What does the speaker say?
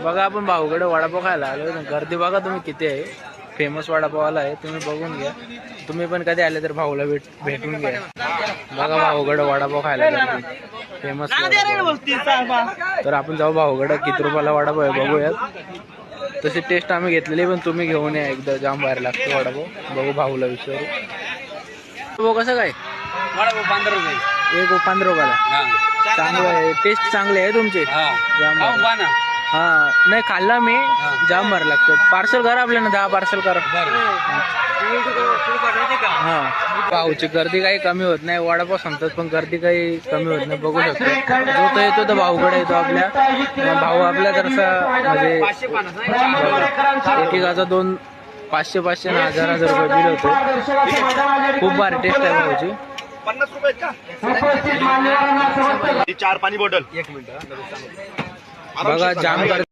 बघा आपण भाऊकडे वडापाव खायला आलो. गर्दी बघा तुम्ही किती आहे. फेमस वडापाववाला आहे, तुम्ही बघून घ्या. तुम्ही पण कधी आले तर भाऊला भेटून घ्या. बघा भाऊकडे वडापाव खायला गर्दी फेमस. तर आपण जाऊ भाऊकडे. किती रुपयाला वडापाव आहे बघूयात. तशी टेस्ट आम्ही घेतलेली, पण तुम्ही घेऊन या एकदा. जाम बाहेर लागतो वडापाव. बघू भाऊला विचारू. भाऊ कसं काय? वडापाव 15 रुपये. एक 15 रुपयाला. चांगलं आहे, टेस्ट चांगले आहे तुमचे. जाम भारी. हा नाही खाल्ला मी. जाम भर लागतं. पार्सल करा आपल्याला 10 पार्सल करा. हा भाऊची गर्दी काही कमी होत नाही. वडापाव सांगतात पण गर्दी काही कमी होत नाही. बघू शकतो जो तो येतो तर भाऊकडे येतो आपल्या. भाऊ आपल्या तसा म्हणजे एकेकाचा 2 500 आणि 1000 रुपये बिल होतो. खूप भारी टेस्ट आहे भाऊची. 50 रुपये का? 4 पाणी बॉटल. 1 मिनिट बघा जाम गर्दी.